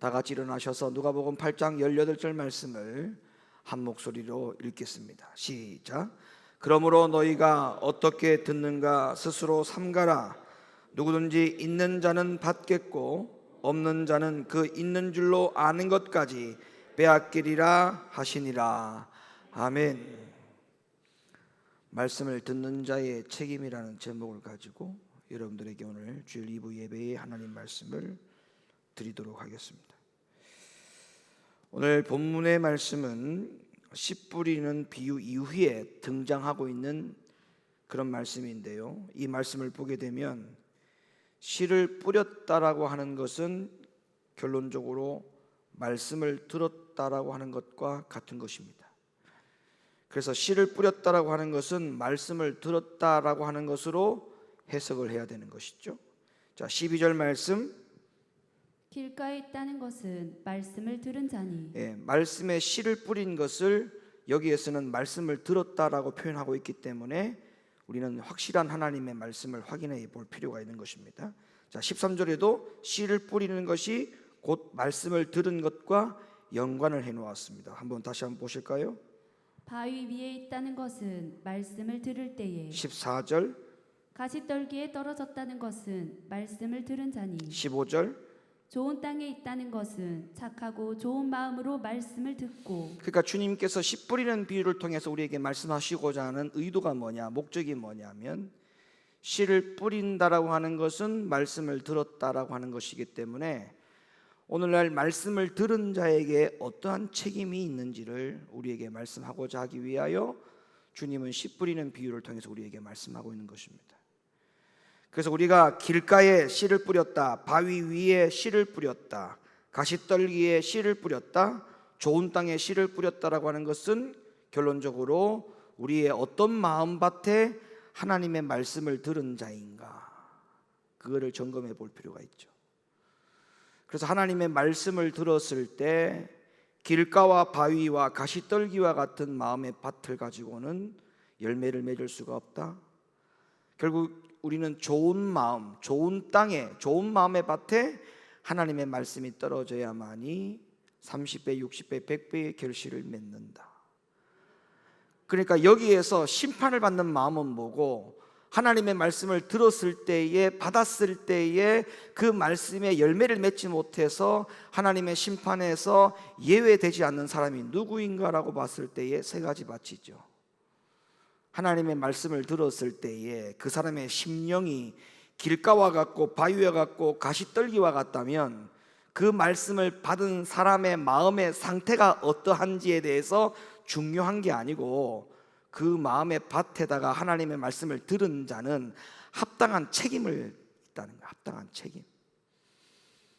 다 같이 일어나셔서 누가복음 8장 18절 말씀을 한 목소리로 읽겠습니다. 시작. 그러므로 너희가 어떻게 듣는가 스스로 삼가라. 누구든지 있는 자는 받겠고 없는 자는 그 있는 줄로 아는 것까지 빼앗기리라 하시니라. 아멘. 말씀을 듣는 자의 책임이라는 제목을 가지고 여러분들에게 오늘 주일 2부 예배의 하나님 말씀을 드리도록 하겠습니다. 오늘 본문의 말씀은 씨 뿌리는 비유 이후에 등장하고 있는 그런 말씀인데요, 이 말씀을 보게 되면 씨를 뿌렸다라고 하는 것은 결론적으로 말씀을 들었다라고 하는 것과 같은 것입니다. 그래서 씨를 뿌렸다라고 하는 것은 말씀을 들었다라고 하는 것으로 해석을 해야 되는 것이죠. 자, 12절 말씀. 길가에 있다는 것은 말씀을 들은 자니. 말씀에 씨를 뿌린 것을 여기에서는 말씀을 들었다라고 표현하고 있기 때문에 우리는 확실한 하나님의 말씀을 확인해 볼 필요가 있는 것입니다. 자, 13절에도 씨를 뿌리는 것이 곧 말씀을 들은 것과 연관을 해 놓았습니다. 다시 한번 보실까요? 바위 위에 있다는 것은 말씀을 들을 때에. 14절. 가시떨기에 떨어졌다는 것은 말씀을 들은 자니. 15절. 좋은 땅에 있다는 것은 착하고 좋은 마음으로 말씀을 듣고. 그러니까 주님께서 씨 뿌리는 비유를 통해서 우리에게 말씀하시고자 하는 의도가 뭐냐, 목적이 뭐냐면 씨를 뿌린다라고 하는 것은 말씀을 들었다라고 하는 것이기 때문에 오늘날 말씀을 들은 자에게 어떠한 책임이 있는지를 우리에게 말씀하고자 하기 위하여 주님은 씨 뿌리는 비유를 통해서 우리에게 말씀하고 있는 것입니다. 그래서 우리가 길가에 씨를 뿌렸다, 바위 위에 씨를 뿌렸다, 가시떨기에 씨를 뿌렸다, 좋은 땅에 씨를 뿌렸다라고 하는 것은 결론적으로 우리의 어떤 마음밭에 하나님의 말씀을 들은 자인가, 그거를 점검해 볼 필요가 있죠. 그래서 하나님의 말씀을 들었을 때 길가와 바위와 가시떨기와 같은 마음의 밭을 가지고는 열매를 맺을 수가 없다. 결국 우리는 좋은 마음, 좋은 땅에, 좋은 마음의 밭에 하나님의 말씀이 떨어져야만이 30배, 60배, 100배의 결실을 맺는다. 그러니까 여기에서 심판을 받는 마음은 뭐고, 하나님의 말씀을 들었을 때에, 받았을 때에 그 말씀에 열매를 맺지 못해서 하나님의 심판에서 예외되지 않는 사람이 누구인가라고 봤을 때에 세 가지 밭이죠. 하나님의 말씀을 들었을 때에 그 사람의 심령이 길가와 같고 바위와 같고 가시떨기와 같다면 그 말씀을 받은 사람의 마음의 상태가 어떠한지에 대해서 중요한 게 아니고, 그 마음의 밭에다가 하나님의 말씀을 들은 자는 합당한 책임을 있다는 거예요.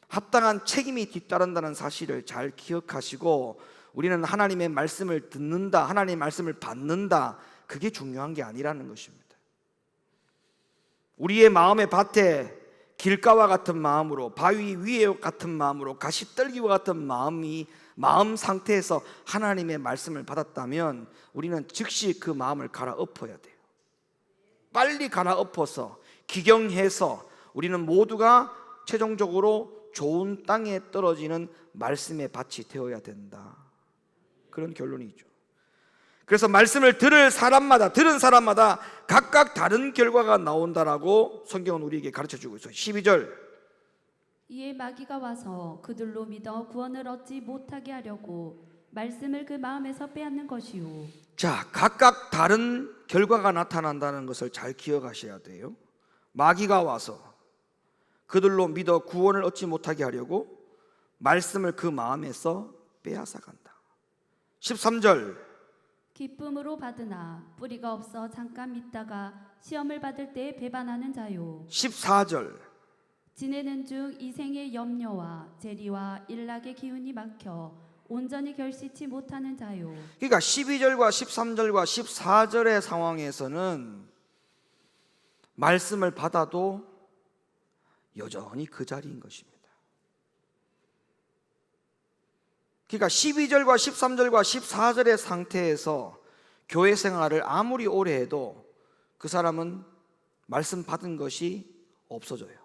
합당한 책임이 뒤따른다는 사실을 잘 기억하시고, 우리는 하나님의 말씀을 듣는다, 하나님의 말씀을 받는다, 그게 중요한 게 아니라는 것입니다. 우리의 마음의 밭에 길가와 같은 마음으로, 바위 위에 같은 마음으로, 가시떨기와 같은 마음 상태에서 하나님의 말씀을 받았다면 우리는 즉시 그 마음을 갈아엎어야 돼요. 빨리 갈아엎어서 기경해서 우리는 모두가 최종적으로 좋은 땅에 떨어지는 말씀의 밭이 되어야 된다, 그런 결론이죠. 그래서 말씀을 들은 사람마다 각각 다른 결과가 나온다라고 성경은 우리에게 가르쳐주고 있어요. 12절. 이에 마귀가 와서 그들로 믿어 구원을 얻지 못하게 하려고 말씀을 그 마음에서 빼앗는 것이요. 자, 각각 다른 결과가 나타난다는 것을 잘 기억하셔야 돼요. 마귀가 와서 그들로 믿어 구원을 얻지 못하게 하려고 말씀을 그 마음에서 빼앗아 간다. 13절. 기쁨으로 받으나 뿌리가 없어 잠깐 믿다가 시험을 받을 때에 배반하는 자요. 14절. 지내는 중 이생의 염려와 재리와 일락의 기운이 막혀 온전히 결실치 못하는 자요. 그러니까 12절과 13절과 14절의 상황에서는 말씀을 받아도 여전히 그 자리인 것입니다. 그러니까 12절과 13절과 14절의 상태에서 교회 생활을 아무리 오래 해도 그 사람은 말씀 받은 것이 없어져요.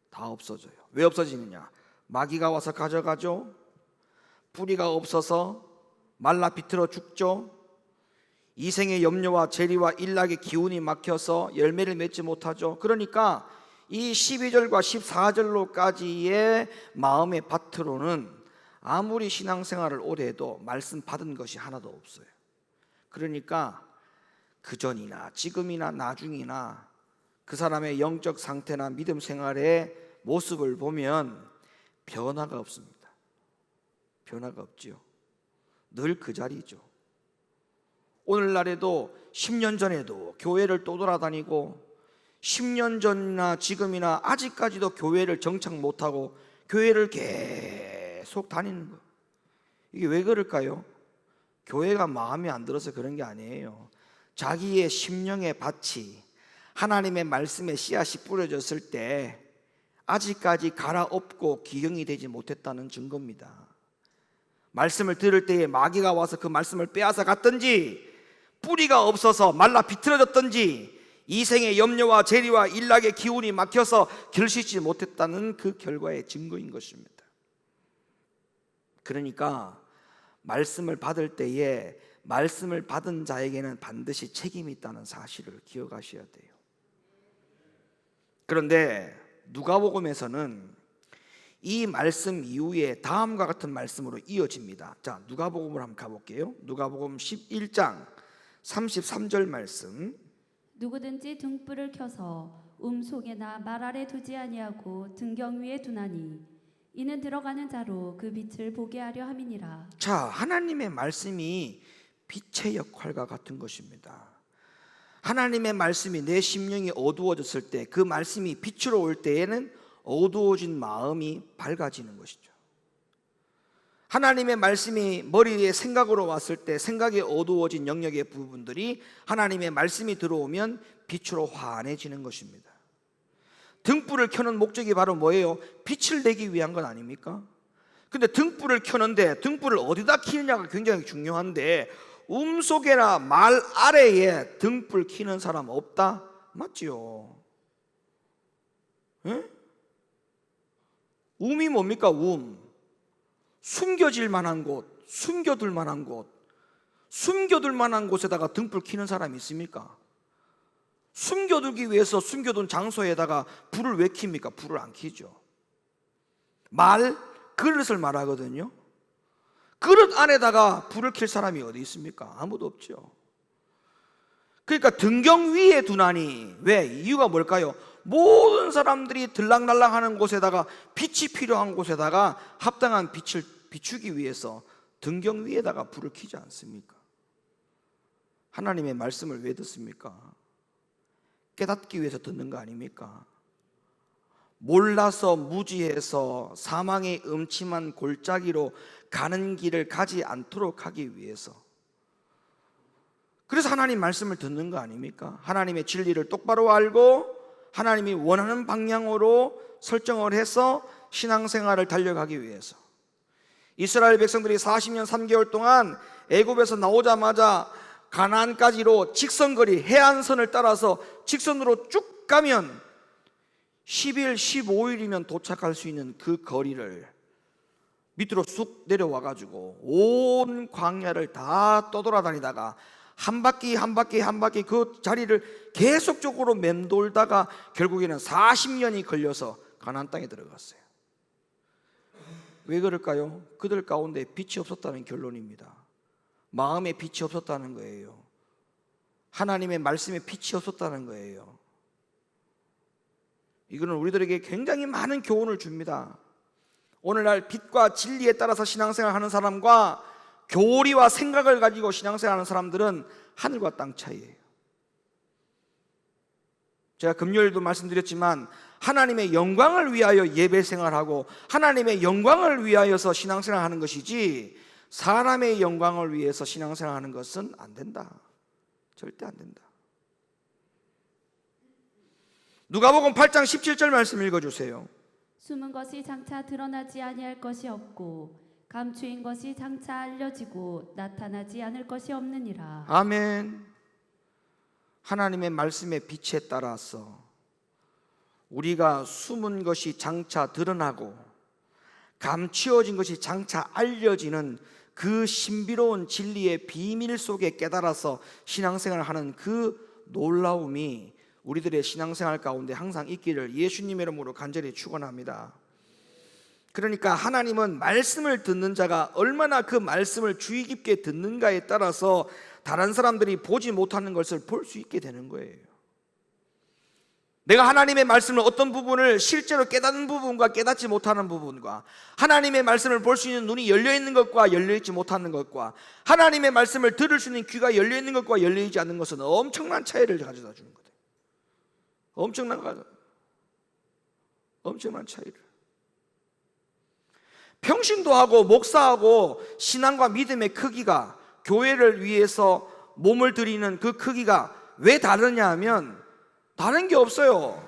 다 없어져요. 왜 없어지느냐? 마귀가 와서 가져가죠. 뿌리가 없어서 말라 비틀어 죽죠. 이생의 염려와 재리와 일락의 기운이 막혀서 열매를 맺지 못하죠. 그러니까 이 12절과 14절로까지의 마음의 밭으로는 아무리 신앙생활을 오래 해도 말씀 받은 것이 하나도 없어요. 그러니까 그전이나 지금이나 나중이나 그 사람의 영적 상태나 믿음 생활의 모습을 보면 변화가 없습니다. 변화가 없지요. 늘 그 자리죠. 오늘날에도 10년 전에도 교회를 또 돌아다니고 10년 전이나 지금이나 아직까지도 교회를 정착 못하고 교회를 계속 다니는 거. 이게 왜 그럴까요? 교회가 마음에 안 들어서 그런 게 아니에요. 자기의 심령의 밭이 하나님의 말씀에 씨앗이 뿌려졌을 때 아직까지 갈아엎고 기경이 되지 못했다는 증거입니다. 말씀을 들을 때에 마귀가 와서 그 말씀을 빼앗아 갔든지, 뿌리가 없어서 말라 비틀어졌든지, 이생의 염려와 재리와 일락의 기운이 막혀서 결실치 못했다는 그 결과의 증거인 것입니다. 그러니까 말씀을 받을 때에 말씀을 받은 자에게는 반드시 책임이 있다는 사실을 기억하셔야 돼요. 그런데 누가복음에서는 이 말씀 이후에 다음과 같은 말씀으로 이어집니다. 자, 누가복음을 한번 가볼게요. 누가복음 11장 33절 말씀. 누구든지 등불을 켜서 속에나 말 아래 두지 아니하고 등경 위에 두나니 이는 들어가는 자로 그 빛을 보게 하려 함이니라. 자, 하나님의 말씀이 빛의 역할과 같은 것입니다. 하나님의 말씀이 내 심령이 어두워졌을 때, 그 말씀이 빛으로 올 때에는 어두워진 마음이 밝아지는 것이죠. 하나님의 말씀이 머리에 생각으로 왔을 때 생각이 어두워진 영역의 부분들이 하나님의 말씀이 들어오면 빛으로 환해지는 것입니다. 등불을 켜는 목적이 바로 뭐예요? 빛을 내기 위한 건 아닙니까? 근데 등불을 켜는데 등불을 어디다 켜느냐가 굉장히 중요한데, 속에나 말 아래에 등불 켜는 사람 없다? 맞지요? 예? 이 뭡니까? 숨겨질 만한 곳, 숨겨둘 만한 곳, 숨겨둘 만한 곳에다가 등불 켜는 사람이 있습니까? 숨겨두기 위해서 숨겨둔 장소에다가 불을 왜 킵니까? 불을 안 켜죠. 그릇을 말하거든요. 그릇 안에다가 불을 켤 사람이 어디 있습니까? 아무도 없죠. 그러니까 등경 위에 두나니, 왜? 이유가 뭘까요? 모든 사람들이 들락날락하는 곳에다가, 빛이 필요한 곳에다가 합당한 빛을 비추기 위해서 등경 위에다가 불을 켜지 않습니까? 하나님의 말씀을 왜 듣습니까? 깨닫기 위해서 듣는 거 아닙니까? 몰라서 무지해서 사망의 음침한 골짜기로 가는 길을 가지 않도록 하기 위해서. 그래서 하나님 말씀을 듣는 거 아닙니까? 하나님의 진리를 똑바로 알고 하나님이 원하는 방향으로 설정을 해서 신앙생활을 달려가기 위해서. 이스라엘 백성들이 40년 3개월 동안 애굽에서 나오자마자 가나안까지로 직선거리, 해안선을 따라서 직선으로 쭉 가면 10일, 15일이면 도착할 수 있는 그 거리를 밑으로 쑥 내려와 가지고 온 광야를 다 떠돌아다니다가 한 바퀴 그 자리를 계속적으로 맴돌다가 결국에는 40년이 걸려서 가나안 땅에 들어갔어요. 왜 그럴까요? 그들 가운데 빛이 없었다는 결론입니다. 마음에 빛이 없었다는 거예요. 하나님의 말씀에 빛이 없었다는 거예요. 이거는 우리들에게 굉장히 많은 교훈을 줍니다. 오늘날 빛과 진리에 따라서 신앙생활 하는 사람과 교리와 생각을 가지고 신앙생활 하는 사람들은 하늘과 땅 차이예요. 제가 금요일도 말씀드렸지만 하나님의 영광을 위하여 예배 생활하고 하나님의 영광을 위하여서 신앙생활 하는 것이지, 사람의 영광을 위해서 신앙생활 하는 것은 안 된다. 절대 안 된다. 누가복음 8장 17절 말씀 읽어주세요. 숨은 것이 장차 드러나지 아니할 것이 없고 감추인 것이 장차 알려지고 나타나지 않을 것이 없느니라. 아멘. 하나님의 말씀의 빛에 따라서 우리가 숨은 것이 장차 드러나고 감추어진 것이 장차 알려지는 그 신비로운 진리의 비밀 속에 깨달아서 신앙생활을 하는 그 놀라움이 우리들의 신앙생활 가운데 항상 있기를 예수님의 이름으로 간절히 축원합니다. 그러니까 하나님은 말씀을 듣는 자가 얼마나 그 말씀을 주의 깊게 듣는가에 따라서 다른 사람들이 보지 못하는 것을 볼 수 있게 되는 거예요. 내가 하나님의 말씀을 어떤 부분을 실제로 깨닫는 부분과 깨닫지 못하는 부분과 하나님의 말씀을 볼 수 있는 눈이 열려있는 것과 열려있지 못하는 것과 하나님의 말씀을 들을 수 있는 귀가 열려있는 것과 열려있지 않는 것은 엄청난 차이를 가져다 주는 거예요. 엄청난 차이를. 평신도 하고 목사하고 신앙과 믿음의 크기가, 교회를 위해서 몸을 들이는 그 크기가 왜 다르냐 하면 다른 게 없어요.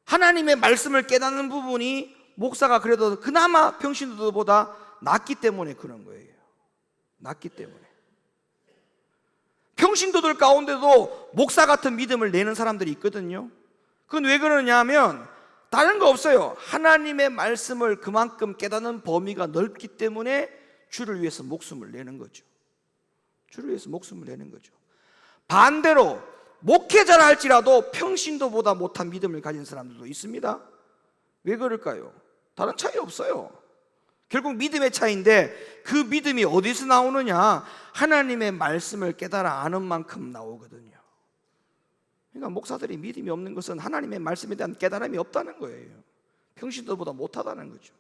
하나님의 말씀을 깨닫는 부분이 목사가 그래도 그나마 평신도보다 낫기 때문에 그런 거예요. 낫기 때문에. 평신도들 가운데도 목사 같은 믿음을 내는 사람들이 있거든요. 그건 왜 그러냐 하면 다른 거 없어요. 하나님의 말씀을 그만큼 깨닫는 범위가 넓기 때문에 주를 위해서 목숨을 내는 거죠. 주를 위해서 목숨을 내는 거죠. 반대로 목회자라 할지라도 평신도보다 못한 믿음을 가진 사람들도 있습니다. 왜 그럴까요? 다른 차이 없어요. 결국 믿음의 차이인데 그 믿음이 어디서 나오느냐? 하나님의 말씀을 깨달아 아는 만큼 나오거든요. 그러니까 목사들이 믿음이 없는 것은 하나님의 말씀에 대한 깨달음이 없다는 거예요. 평신도보다 못하다는 거죠.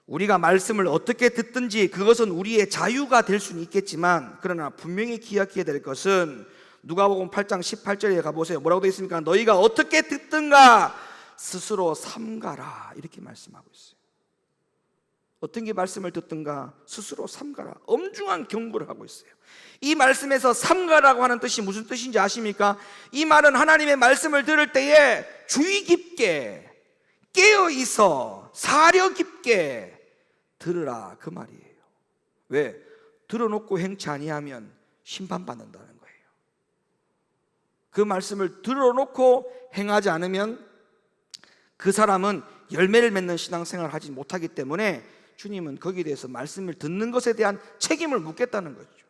우리가 말씀을 어떻게 듣든지 그것은 우리의 자유가 될 수는 있겠지만, 그러나 분명히 기억해야 될 것은 누가복음 8장 18절에 가보세요. 뭐라고 되어 있습니까? 너희가 어떻게 듣든가 스스로 삼가라, 이렇게 말씀하고 있어요. 어떤 게 말씀을 듣든가 스스로 삼가라, 엄중한 경고를 하고 있어요. 이 말씀에서 삼가라고 하는 뜻이 무슨 뜻인지 아십니까? 이 말은 하나님의 말씀을 들을 때에 주의 깊게 깨어있어 사려 깊게 들으라, 그 말이에요. 왜? 들어놓고 행치 아니하면 심판받는다는 거예요. 그 말씀을 들어놓고 행하지 않으면 그 사람은 열매를 맺는 신앙생활을 하지 못하기 때문에 주님은 거기에 대해서 말씀을 듣는 것에 대한 책임을 묻겠다는 거죠.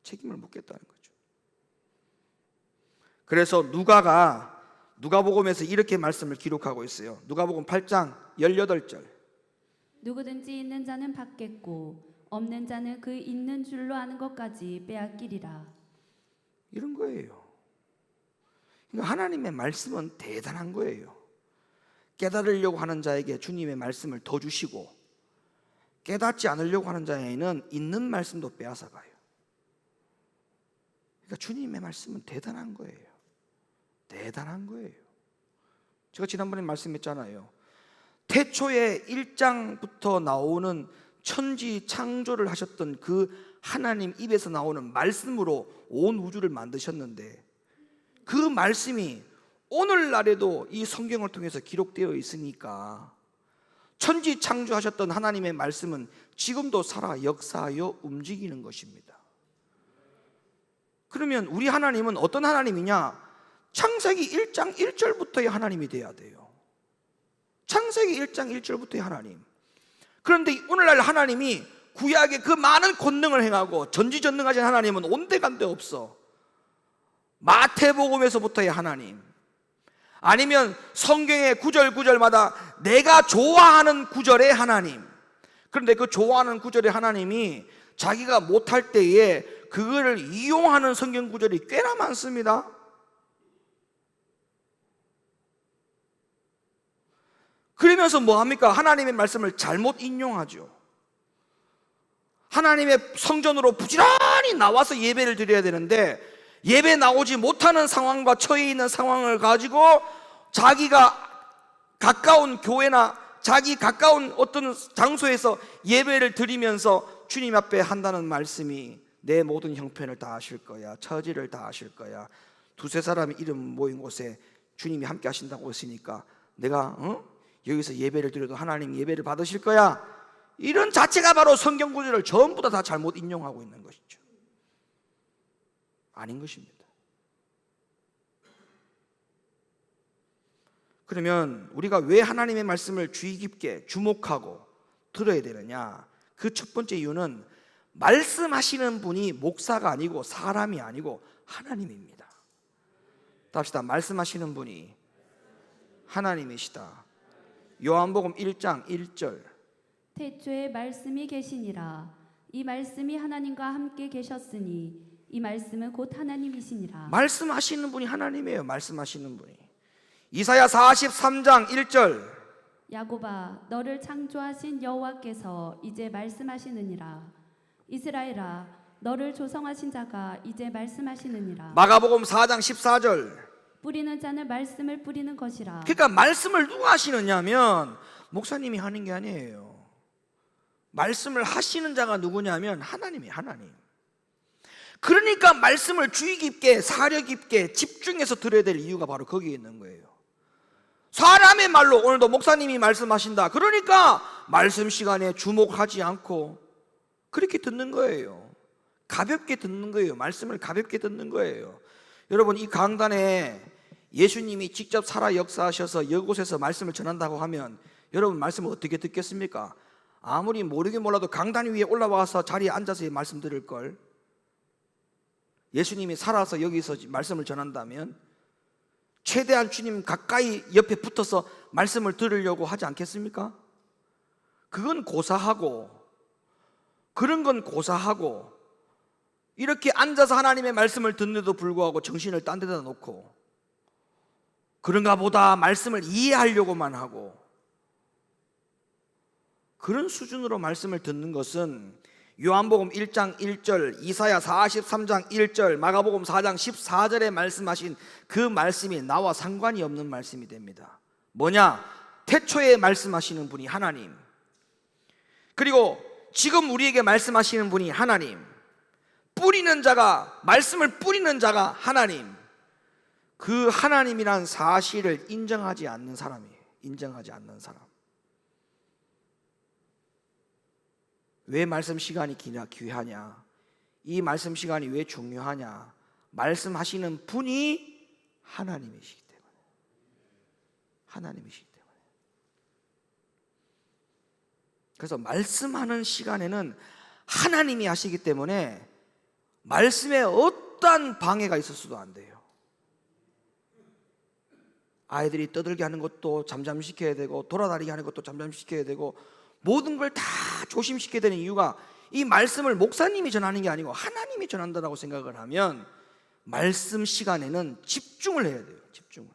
책임을 묻겠다는 거죠. 그래서 누가복음에서 이렇게 말씀을 기록하고 있어요. 누가복음 8장 18절. 누구든지 있는 자는 받겠고 없는 자는 그 있는 줄로 아는 것까지 빼앗기리라. 이런 거예요. 그러니까 하나님의 말씀은 대단한 거예요. 깨달으려고 하는 자에게 주님의 말씀을 더 주시고, 깨닫지 않으려고 하는 자에게는 있는 말씀도 빼앗아 가요. 그러니까 주님의 말씀은 대단한 거예요. 대단한 거예요. 제가 지난번에 말씀했잖아요. 태초에 1장부터 나오는 천지 창조를 하셨던 그 하나님 입에서 나오는 말씀으로 온 우주를 만드셨는데, 그 말씀이 오늘날에도 이 성경을 통해서 기록되어 있으니까 천지 창조하셨던 하나님의 말씀은 지금도 살아 역사하여 움직이는 것입니다. 그러면 우리 하나님은 어떤 하나님이냐? 창세기 1장 1절부터의 하나님이 돼야 돼요. 창세기 1장 1절부터의 하나님. 그런데 오늘날 하나님이 구약의 그 많은 권능을 행하고 전지전능하신 하나님은 온데간데 없어. 마태복음에서부터의 하나님, 아니면 성경의 구절마다 내가 좋아하는 구절의 하나님. 그런데 그 좋아하는 구절의 하나님이 자기가 못할 때에 그거를 이용하는 성경 구절이 꽤나 많습니다. 그러면서 뭐합니까? 하나님의 말씀을 잘못 인용하죠. 하나님의 성전으로 부지런히 나와서 예배를 드려야 되는데 예배 나오지 못하는 상황과 처해 있는 상황을 가지고 자기가 가까운 교회나 자기 가까운 어떤 장소에서 예배를 드리면서 주님 앞에 한다는 말씀이 내 모든 형편을 다 아실 거야, 처지를 다 아실 거야, 두세 사람의 이름 모인 곳에 주님이 함께 하신다고 했으니까 내가 여기서 예배를 드려도 하나님 예배를 받으실 거야, 이런 자체가 바로 성경 구절을 전부 다 잘못 인용하고 있는 것이죠. 아닌 것입니다. 그러면 우리가 왜 하나님의 말씀을 주의 깊게 주목하고 들어야 되느냐? 그 첫 번째 이유는 말씀하시는 분이 목사가 아니고 사람이 아니고 하나님입니다. 답시다. 말씀하시는 분이 하나님이시다. 요한복음 1장 1절. 태초에 말씀이 계시니라. 이 말씀이 하나님과 함께 계셨으니 이 말씀은 곧 하나님이시니라. 말씀하시는 분이 하나님이에요. 말씀하시는 분이. 이사야 43장 1절. 야곱아, 너를 창조하신 여호와께서 이제 말씀하시느니라. 이스라엘아, 너를 조성하신 자가 이제 말씀하시느니라. 마가복음 4장 14절. 뿌리는 자는 말씀을 뿌리는 것이라. 그러니까 말씀을 누가 하시느냐면 목사님이 하는 게 아니에요. 말씀을 하시는 자가 누구냐면 하나님이에요. 하나님. 그러니까 말씀을 주의 깊게 사려 깊게 집중해서 들어야 될 이유가 바로 거기에 있는 거예요. 사람의 말로 오늘도 목사님이 말씀하신다. 그러니까 말씀 시간에 주목하지 않고 그렇게 듣는 거예요. 가볍게 듣는 거예요. 말씀을 가볍게 듣는 거예요. 여러분, 이 강단에 예수님이 직접 살아 역사하셔서 이곳에서 말씀을 전한다고 하면 여러분 말씀을 어떻게 듣겠습니까? 아무리 모르긴 몰라도 강단 위에 올라와서 자리에 앉아서 말씀 들을 걸. 예수님이 살아서 여기서 말씀을 전한다면 최대한 주님 가까이 옆에 붙어서 말씀을 들으려고 하지 않겠습니까? 그건 고사하고, 그런 건 고사하고, 이렇게 앉아서 하나님의 말씀을 듣는데도 불구하고 정신을 딴 데다 놓고 그런가 보다 말씀을 이해하려고만 하고 그런 수준으로 말씀을 듣는 것은 요한복음 1장 1절, 이사야 43장 1절, 마가복음 4장 14절에 말씀하신 그 말씀이 나와 상관이 없는 말씀이 됩니다. 뭐냐? 태초에 말씀하시는 분이 하나님, 그리고 지금 우리에게 말씀하시는 분이 하나님, 뿌리는 자가, 말씀을 뿌리는 자가 하나님, 그 하나님이란 사실을 인정하지 않는 사람이에요. 인정하지 않는 사람. 왜 말씀 시간이 귀하냐? 이 말씀 시간이 왜 중요하냐? 말씀하시는 분이 하나님이시기 때문에. 하나님이시기 때문에. 그래서 말씀하는 시간에는 하나님이 하시기 때문에 말씀에 어떠한 방해가 있어서도 안 돼요. 아이들이 떠들게 하는 것도 잠잠시켜야 되고 돌아다니게 하는 것도 잠잠시켜야 되고 모든 걸 다 조심시켜야 되는 이유가 이 말씀을 목사님이 전하는 게 아니고 하나님이 전한다고 생각을 하면 말씀 시간에는 집중을 해야 돼요. 집중을.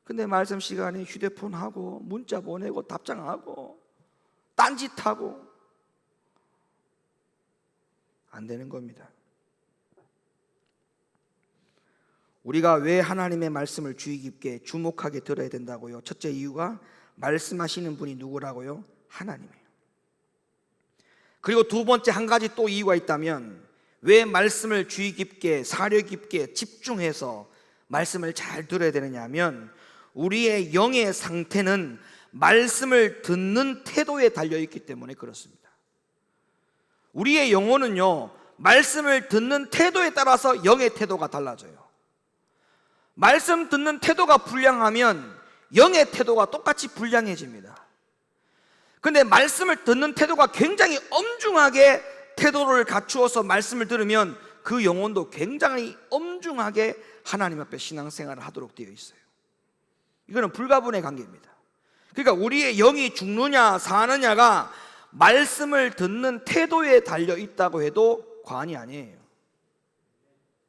근데 말씀 시간에 휴대폰 하고 문자 보내고 답장하고 딴짓하고 안 되는 겁니다. 우리가 왜 하나님의 말씀을 주의 깊게 주목하게 들어야 된다고요? 첫째 이유가 말씀하시는 분이 누구라고요? 하나님이에요. 그리고 두 번째 한 가지 또 이유가 있다면 왜 말씀을 주의 깊게 사려 깊게 집중해서 말씀을 잘 들어야 되느냐 하면 우리의 영의 상태는 말씀을 듣는 태도에 달려있기 때문에 그렇습니다. 우리의 영혼은요, 말씀을 듣는 태도에 따라서 영의 태도가 달라져요. 말씀 듣는 태도가 불량하면 영의 태도가 똑같이 불량해집니다. 근데 말씀을 듣는 태도가 굉장히 엄중하게 태도를 갖추어서 말씀을 들으면 그 영혼도 굉장히 엄중하게 하나님 앞에 신앙생활을 하도록 되어 있어요. 이거는 불가분의 관계입니다. 그러니까 우리의 영이 죽느냐 사느냐가 말씀을 듣는 태도에 달려 있다고 해도 과언이 아니에요.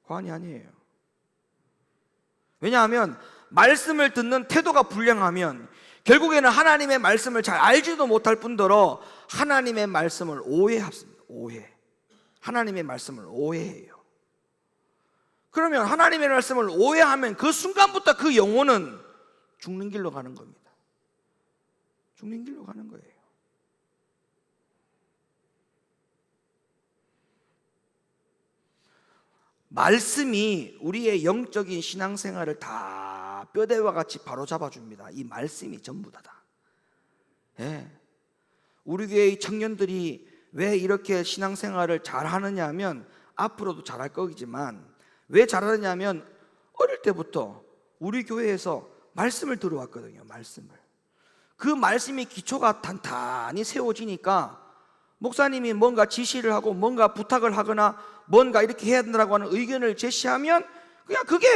과언이 아니에요. 왜냐하면 말씀을 듣는 태도가 불량하면 결국에는 하나님의 말씀을 잘 알지도 못할 뿐더러 하나님의 말씀을 오해합니다. 오해. 하나님의 말씀을 오해해요. 그러면 하나님의 말씀을 오해하면 그 순간부터 그 영혼은 죽는 길로 가는 겁니다. 죽는 길로 가는 거예요. 말씀이 우리의 영적인 신앙생활을 다 뼈대와 같이 바로잡아 줍니다. 이 말씀이 전부 다다. 예. 우리 교회의 청년들이 왜 이렇게 신앙생활을 잘하느냐 하면 앞으로도 잘할 거지만 왜 잘하느냐 하면 어릴 때부터 우리 교회에서 말씀을 들어왔거든요. 말씀을. 그 말씀이 기초가 단단히 세워지니까 목사님이 뭔가 지시를 하고 뭔가 부탁을 하거나 뭔가 이렇게 해야 된다고 하는 의견을 제시하면 그냥 그게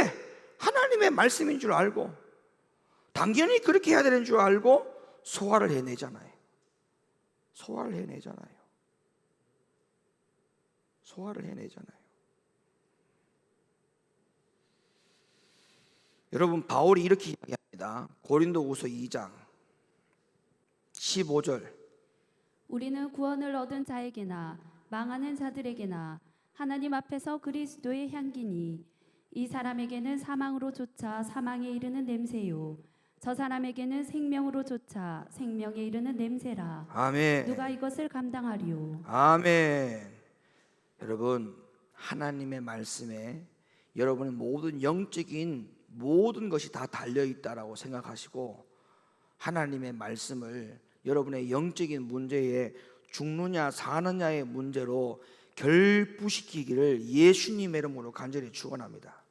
하나님의 말씀인 줄 알고 당연히 그렇게 해야 되는 줄 알고 소화를 해내잖아요. 소화를 해내잖아요. 소화를 해내잖아요. 여러분, 바울이 이렇게 이야기합니다. 고린도후서 2장 15절. 우리는 구원을 얻은 자에게나 망하는 자들에게나 하나님 앞에서 그리스도의 향기니 이 사람에게는 사망으로 쫓아 사망에 이르는 냄새요 저 사람에게는 생명으로 쫓아 생명에 이르는 냄새라. 아멘. 누가 이것을 감당하리요? 아멘. 여러분, 하나님의 말씀에 여러분의 모든 영적인 모든 것이 다 달려있다라고 생각하시고 하나님의 말씀을 여러분의 영적인 문제에 죽느냐 사느냐의 문제로 결부시키기를 예수님의 이름으로 간절히 축원합니다.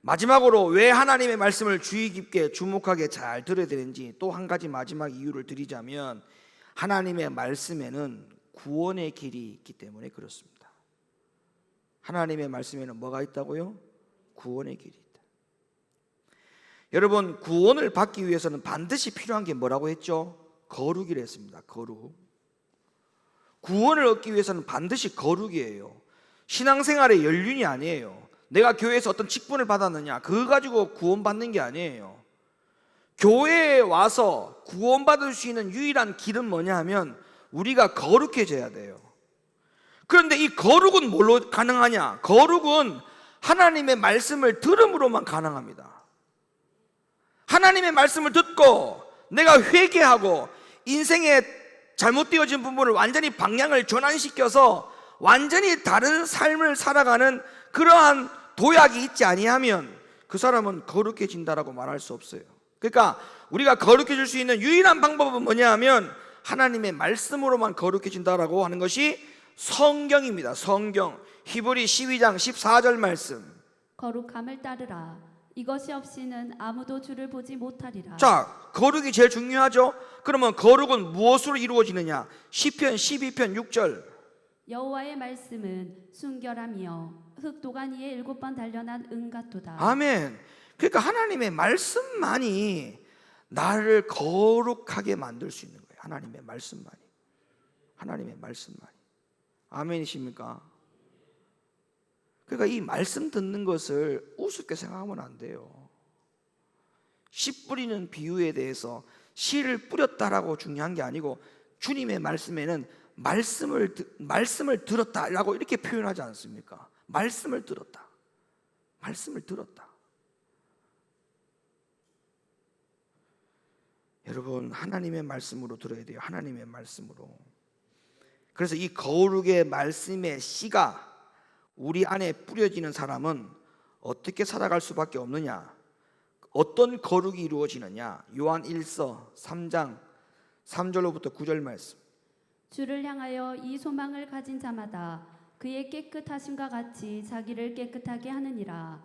마지막으로 왜 하나님의 말씀을 주의 깊게 주목하게 잘 들어야 되는지 또 한 가지 마지막 이유를 드리자면 하나님의 말씀에는 구원의 길이 있기 때문에 그렇습니다. 하나님의 말씀에는 뭐가 있다고요? 구원의 길이 있다. 여러분, 구원을 받기 위해서는 반드시 필요한 게 뭐라고 했죠? 거룩이라 했습니다. 거룩. 구원을 얻기 위해서는 반드시 거룩이에요. 신앙생활의 연륜이 아니에요. 내가 교회에서 어떤 직분을 받았느냐 그거 가지고 구원받는 게 아니에요. 교회에 와서 구원받을 수 있는 유일한 길은 뭐냐 하면 우리가 거룩해져야 돼요. 그런데 이 거룩은 뭘로 가능하냐? 거룩은 하나님의 말씀을 들음으로만 가능합니다. 하나님의 말씀을 듣고 내가 회개하고 인생의 잘못되어진 부분을 완전히 방향을 전환시켜서 완전히 다른 삶을 살아가는 그러한 도약이 있지 아니하면 그 사람은 거룩해진다라고 말할 수 없어요. 그러니까 우리가 거룩해질 수 있는 유일한 방법은 뭐냐 하면 하나님의 말씀으로만 거룩해진다라고 하는 것이 성경입니다. 성경. 히브리 12장 14절 말씀. 거룩함을 따르라. 이것이 없이는 아무도 주를 보지 못하리라. 자, 거룩이 제일 중요하죠. 그러면 거룩은 무엇으로 이루어지느냐? 시편 12편 6절. 여호와의 말씀은 순결하며 흑도간 위에 7번 단련한 은 같도다. 아멘. 그러니까 하나님의 말씀만이 나를 거룩하게 만들 수 있는 거예요. 하나님의 말씀만이. 하나님의 말씀만이. 아멘이십니까? 그러니까 이 말씀 듣는 것을 우습게 생각하면 안 돼요. 씨 뿌리는 비유에 대해서 씨를 뿌렸다라고 중요한 게 아니고 주님의 말씀에는 말씀을 들었다라고 이렇게 표현하지 않습니까? 말씀을 들었다. 말씀을 들었다. 여러분, 하나님의 말씀으로 들어야 돼요. 하나님의 말씀으로. 그래서 이 거룩의 말씀의 씨가 우리 안에 뿌려지는 사람은 어떻게 살아갈 수밖에 없느냐? 어떤 거룩이 이루어지느냐? 요한 1서 3장 3절로부터 9절 말씀. 주를 향하여 이 소망을 가진 자마다 그의 깨끗하심과 같이 자기를 깨끗하게 하느니라.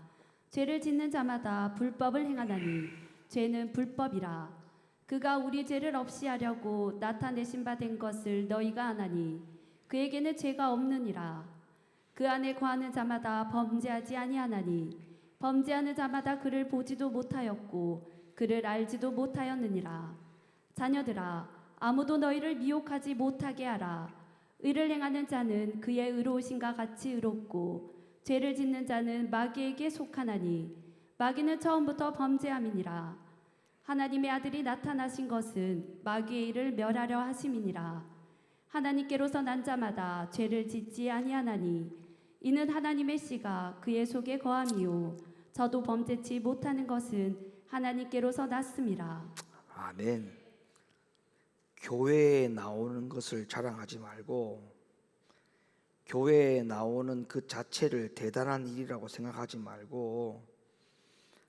죄를 짓는 자마다 불법을 행하나니 죄는 불법이라. 그가 우리 죄를 없이 하려고 나타내신 바 된 것을 너희가 아나니 그에게는 죄가 없느니라. 그 안에 거하는 자마다 범죄하지 아니하나니 범죄하는 자마다 그를 보지도 못하였고 그를 알지도 못하였느니라. 자녀들아, 아무도 너희를 미혹하지 못하게 하라. 의를 행하는 자는 그의 의로우심과 같이 의롭고 죄를 짓는 자는 마귀에게 속하나니 마귀는 처음부터 범죄함이니라. 하나님의 아들이 나타나신 것은 마귀의 일을 멸하려 하심이니라. 하나님께로서 난 자마다 죄를 짓지 아니하나니 이는 하나님의 씨가 그의 속에 거함이요 저도 범죄치 못하는 것은 하나님께로서 났음이라. 아멘. 교회에 나오는 것을 자랑하지 말고 교회에 나오는 그 자체를 대단한 일이라고 생각하지 말고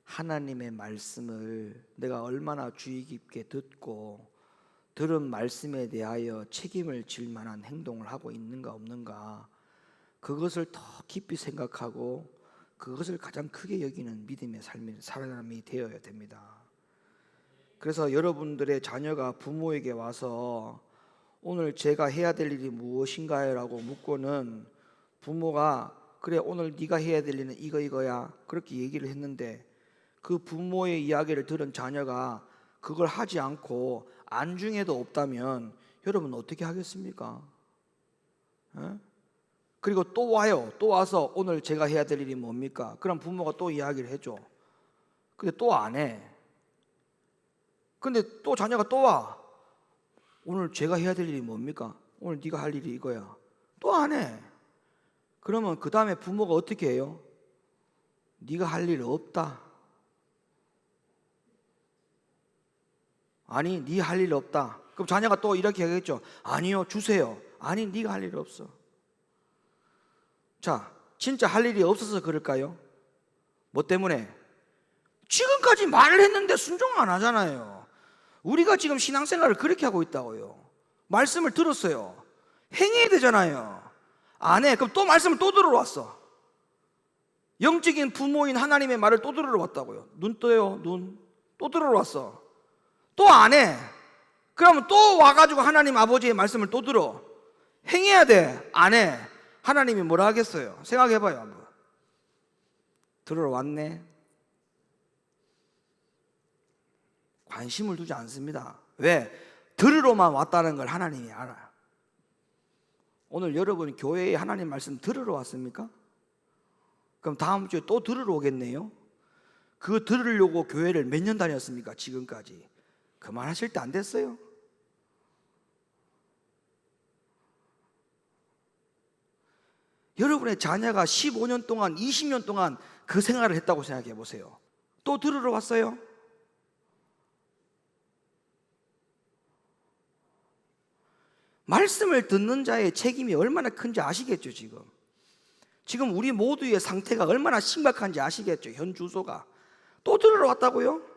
하나님의 말씀을 내가 얼마나 주의 깊게 듣고 들은 말씀에 대하여 책임을 질 만한 행동을 하고 있는가 없는가 그것을 더 깊이 생각하고 그것을 가장 크게 여기는 믿음의 삶의 사람이 되어야 됩니다. 그래서 여러분들의 자녀가 부모에게 와서 오늘 제가 해야 될 일이 무엇인가요? 라고 묻고는 부모가 그래 오늘 네가 해야 될 일은 이거야 그렇게 얘기를 했는데 그 부모의 이야기를 들은 자녀가 그걸 하지 않고 안중에도 없다면 여러분 어떻게 하겠습니까? 에? 그리고 또 와요. 또 와서 오늘 제가 해야 될 일이 뭡니까? 그럼 부모가 또 이야기를 해줘. 근데 또 안 해. 근데 또 자녀가 또 와. 오늘 제가 해야 될 일이 뭡니까? 오늘 네가 할 일이 이거야. 또 안 해. 그러면 그 다음에 부모가 어떻게 해요? 네가 할 일 없다. 아니, 네 할 일 없다. 그럼 자녀가 또 이렇게 하겠죠. 아니요, 주세요. 아니, 네가 할 일 없어. 자, 진짜 할 일이 없어서 그럴까요? 뭐 때문에? 지금까지 말을 했는데 순종 안 하잖아요. 우리가 지금 신앙생활을 그렇게 하고 있다고요. 말씀을 들었어요. 행해야 되잖아요. 안 해. 그럼 또 말씀을 또 들으러 왔어. 영적인 부모인 하나님의 말을 또 들으러 왔다고요. 눈 떠요, 눈. 또 들으러 왔어. 또 안 해. 그러면 또 와가지고 하나님 아버지의 말씀을 또 들어. 행해야 돼. 안 해. 하나님이 뭐라 하겠어요? 생각해봐요 한번. 들으러 왔네. 관심을 두지 않습니다. 왜? 들으러만 왔다는 걸 하나님이 알아요. 오늘 여러분 교회에 하나님 말씀 들으러 왔습니까? 그럼 다음 주에 또 들으러 오겠네요. 그거 들으려고 교회를 몇 년 다녔습니까? 지금까지. 그만하실 때 안 됐어요? 여러분의 자녀가 15년 동안 20년 동안 그 생활을 했다고 생각해 보세요. 또 들으러 왔어요? 말씀을 듣는 자의 책임이 얼마나 큰지 아시겠죠? 지금 우리 모두의 상태가 얼마나 심각한지 아시겠죠? 현 주소가. 또 들으러 왔다고요?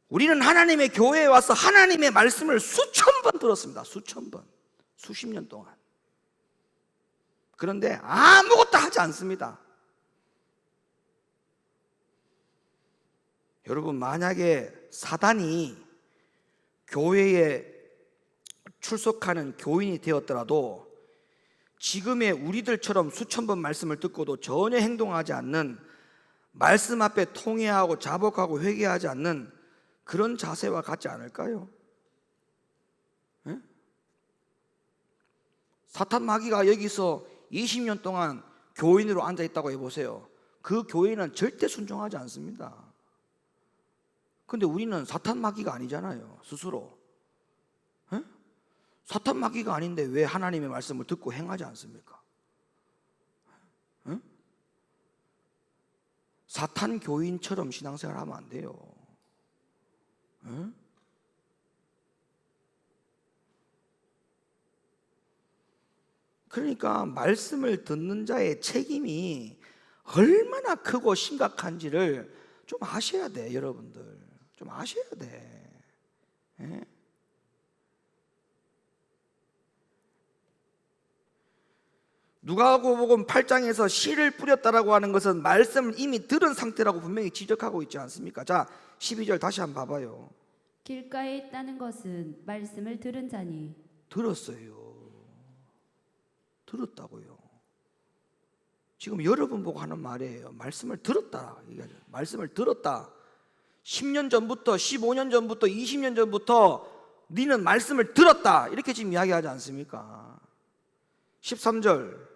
우리는 하나님의 교회에 와서 하나님의 말씀을 수천 번 들었습니다. 수천 번. 수십 년 동안. 그런데 아무것도 하지 않습니다. 여러분, 만약에 사단이 교회에 출석하는 교인이 되었더라도 지금의 우리들처럼 수천 번 말씀을 듣고도 전혀 행동하지 않는, 말씀 앞에 통회하고 자복하고 회개하지 않는 그런 자세와 같지 않을까요? 예? 사탄 마귀가 여기서 20년 동안 교인으로 앉아있다고 해보세요. 그 교인은 절대 순종하지 않습니다. 근데 우리는 사탄 마귀가 아니잖아요, 스스로. 에? 사탄 마귀가 아닌데 왜 하나님의 말씀을 듣고 행하지 않습니까? 에? 사탄 교인처럼 신앙생활 하면 안 돼요. 에? 그러니까 말씀을 듣는 자의 책임이 얼마나 크고 심각한지를 좀 아셔야 돼, 여러분들. 좀 아셔야 돼. 예? 누가복음 8장에서 씨를 뿌렸다라고 하는 것은 말씀을 이미 들은 상태라고 분명히 지적하고 있지 않습니까? 자, 12절 다시 한번 봐봐요. 길가에 있다는 것은 말씀을 들은 자니. 들었어요. 들었다고요. 지금 여러분 보고 하는 말이에요. 말씀을 들었다. 말씀을 들었다. 10년 전부터, 15년 전부터, 20년 전부터 너는 말씀을 들었다. 이렇게 지금 이야기하지 않습니까? 13절.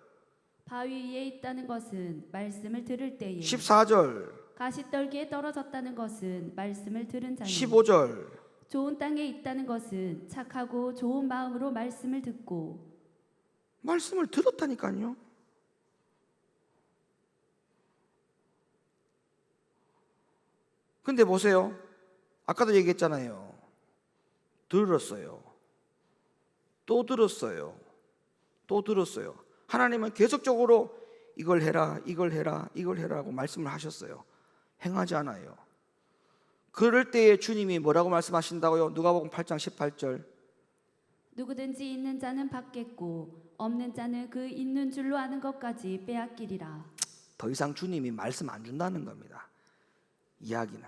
바위 위에 있다는 것은 말씀을 들을 때에. 14절. 가시떨기에 떨어졌다는 것은 말씀을 들은 자니. 15절. 좋은 땅에 있다는 것은 착하고 좋은 마음으로 말씀을 듣고. 말씀을 들었다니까요. 근데 보세요. 아까도 얘기했잖아요. 들었어요. 또 들었어요. 또 들었어요. 하나님은 계속적으로 이걸 해라, 이걸 해라, 이걸 해라고 말씀을 하셨어요. 행하지 않아요. 그럴 때에 주님이 뭐라고 말씀하신다고요? 누가복음 8장 18절. 누구든지 있는 자는 받겠고 없는 자는 그 있는 줄로 아는 것까지 빼앗기리라. 더 이상 주님이 말씀 안 준다는 겁니다. 이야기는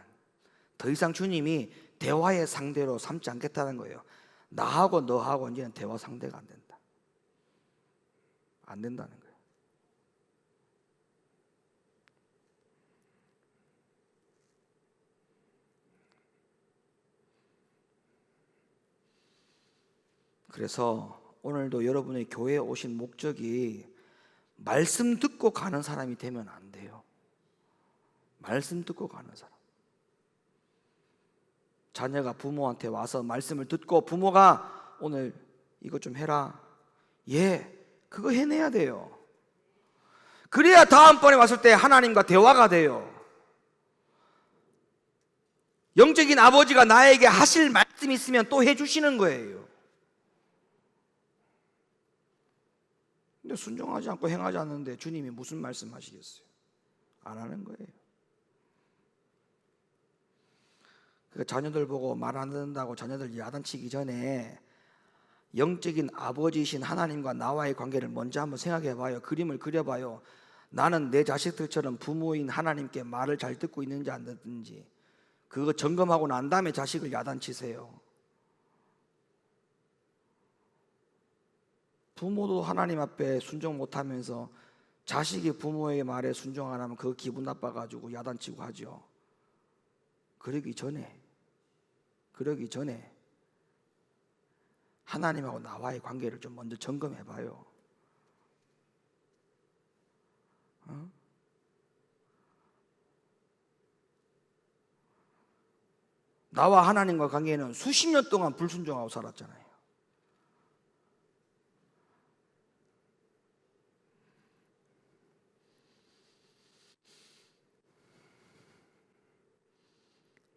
더 이상 주님이 대화의 상대로 삼지 않겠다는 거예요. 나하고 너하고 이제는 대화 상대가 안 된다. 안 된다는 거예요. 그래서 오늘도 여러분의 교회에 오신 목적이 말씀 듣고 가는 사람이 되면 안 돼요. 말씀 듣고 가는 사람. 자녀가 부모한테 와서 말씀을 듣고 부모가 오늘 이것 좀 해라. 예, 그거 해내야 돼요. 그래야 다음번에 왔을 때 하나님과 대화가 돼요. 영적인 아버지가 나에게 하실 말씀이 있으면 또 해주시는 거예요. 근데 순종하지 않고 행하지 않는데 주님이 무슨 말씀 하시겠어요? 안 하는 거예요. 그러니까 자녀들 보고 말 안 듣는다고 자녀들 야단치기 전에 영적인 아버지이신 하나님과 나와의 관계를 먼저 한번 생각해 봐요. 그림을 그려봐요. 나는 내 자식들처럼 부모인 하나님께 말을 잘 듣고 있는지 안 듣는지 그거 점검하고 난 다음에 자식을 야단치세요. 부모도 하나님 앞에 순종 못하면서 자식이 부모의 말에 순종 안 하면 그거 기분 나빠가지고 야단치고 하죠. 그러기 전에 하나님하고 나와의 관계를 좀 먼저 점검해봐요. 나와 하나님과 관계는 수십 년 동안 불순종하고 살았잖아요.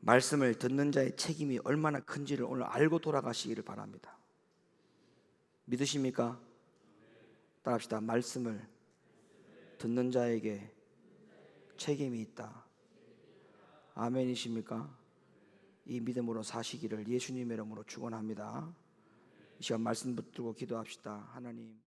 말씀을 듣는 자의 책임이 얼마나 큰지를 오늘 알고 돌아가시기를 바랍니다. 믿으십니까? 따라합시다. 말씀을 듣는 자에게 책임이 있다. 아멘이십니까? 이 믿음으로 사시기를 예수님의 이름으로 축원합니다. 이 시간 말씀 붙들고 기도합시다. 하나님.